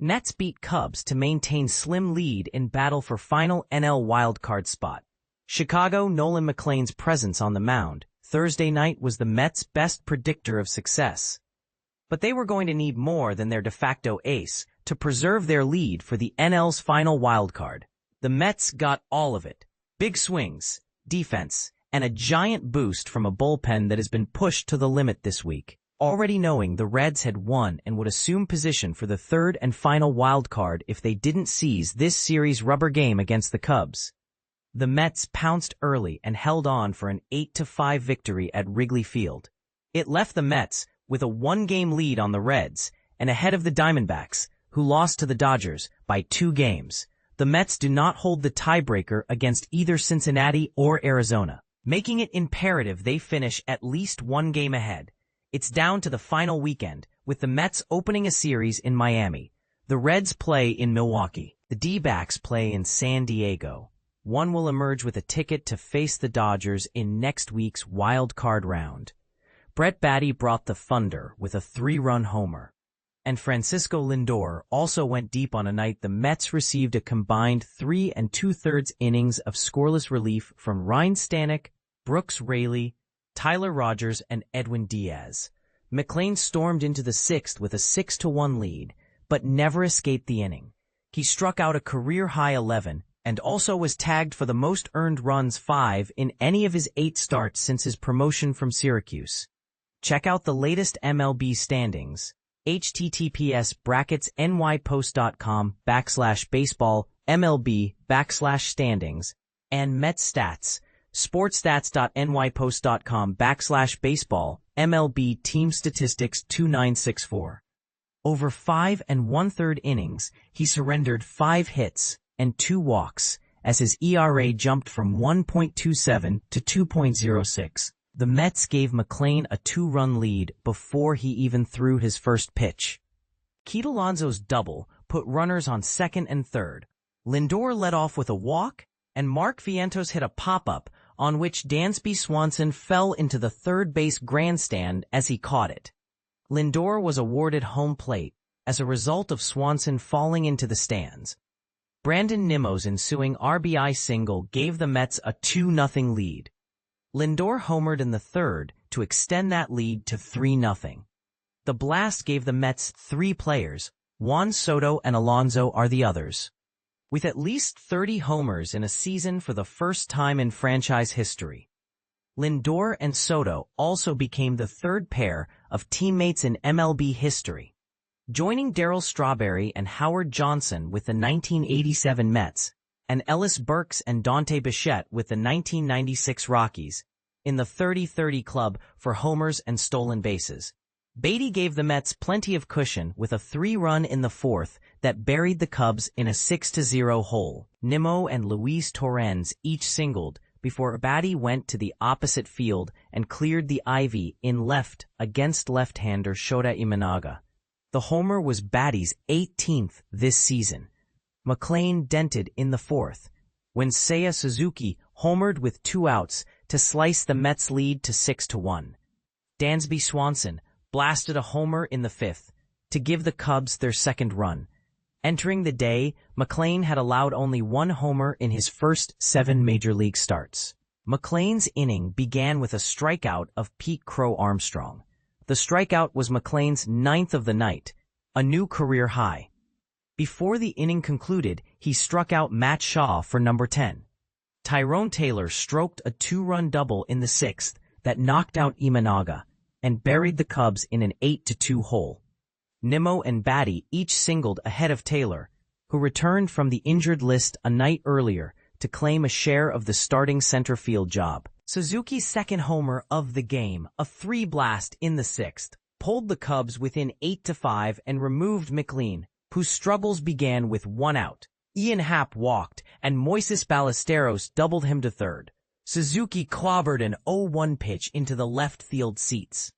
Mets beat Cubs to maintain slim lead in battle for final NL wildcard spot. Chicago Nolan McLean's presence on the mound Thursday night was the Mets' best predictor of success. But they were going to need more than their de facto ace to preserve their lead for the NL's final wildcard. The Mets got all of it. Big swings, defense, and a giant boost from a bullpen that has been pushed to the limit this week. Already knowing the Reds had won and would assume position for the third and final wildcard if they didn't seize this series' rubber game against the Cubs. The Mets pounced early and held on for an 8-5 victory at Wrigley Field. It left the Mets with a one-game lead on the Reds and ahead of the Diamondbacks, who lost to the Dodgers by 2 games. The Mets do not hold the tiebreaker against either Cincinnati or Arizona, making it imperative they finish at least 1 game ahead. It's down to the final weekend, with the Mets opening a series in Miami. The Reds play in Milwaukee. The D-backs play in San Diego. One will emerge with a ticket to face the Dodgers in next week's wild card round. Brett Baty brought the thunder with a 3-run homer. And Francisco Lindor also went deep on a night the Mets received a combined 3 2/3 innings of scoreless relief from Ryan Stanek, Brooks Raley, Tyler Rogers, and Edwin Diaz. McLean stormed into the 6th with a 6-1 lead, but never escaped the inning. He struck out a career-high 11 and also was tagged for the most earned runs 5 in any of his 8 starts since his promotion from Syracuse. Check out the latest MLB standings. https://nypost.com/baseball MLB/standings and Mets stats. sportstats.nypost.com/baseball MLB team statistics 2964. Over 5 1/3 innings, he surrendered 5 hits and 2 walks as his ERA jumped from 1.27 to 2.06. The Mets gave McLean a 2-run lead before he even threw his first pitch. Pete Alonso's double put runners on second and third. Lindor led off with a walk, and Mark Vientos hit a pop-up on which Dansby Swanson fell into the third base grandstand as he caught it. Lindor was awarded home plate as a result of Swanson falling into the stands. Brandon Nimmo's ensuing RBI single gave the Mets a 2-0 lead. Lindor homered in the third to extend that lead to 3-0. The blast gave the Mets 3 players. Juan Soto and Alonso are the others. With at least 30 homers in a season for the first time in franchise history. Lindor and Soto also became the 3rd pair of teammates in MLB history, joining Darryl Strawberry and Howard Johnson with the 1987 Mets, and Ellis Burks and Dante Bichette with the 1996 Rockies, in the 30-30 club for homers and stolen bases. Baty gave the Mets plenty of cushion with a 3-run in the 4th that buried the Cubs in a 6-0 hole. Nimmo and Luis Torrens each singled before Baty went to the opposite field and cleared the ivy in left against left-hander Shota Imanaga. The homer was Baty's 18th this season. McLean dented in the 4th, when Seiya Suzuki homered with 2 outs to slice the Mets' lead to 6-1. Dansby Swanson blasted a homer in the 5th to give the Cubs their 2nd run. Entering the day, McLean had allowed only 1 homer in his first 7 Major League starts. McLean's inning began with a strikeout of Pete Crow Armstrong. The strikeout was McLean's 9th of the night, a new career high. Before the inning concluded, he struck out Matt Shaw for number 10. Tyrone Taylor stroked a 2-run double in the 6th that knocked out Imanaga and buried the Cubs in an 8-2 hole. Nimmo and Baty each singled ahead of Taylor, who returned from the injured list a night earlier to claim a share of the starting center field job. Suzuki's 2nd homer of the game, a 3-blast in the 6th, pulled the Cubs within 8-5 and removed McLean, whose struggles began with 1 out. Ian Happ walked, and Moises Ballesteros doubled him to third. Suzuki clobbered an 0-1 pitch into the left field seats.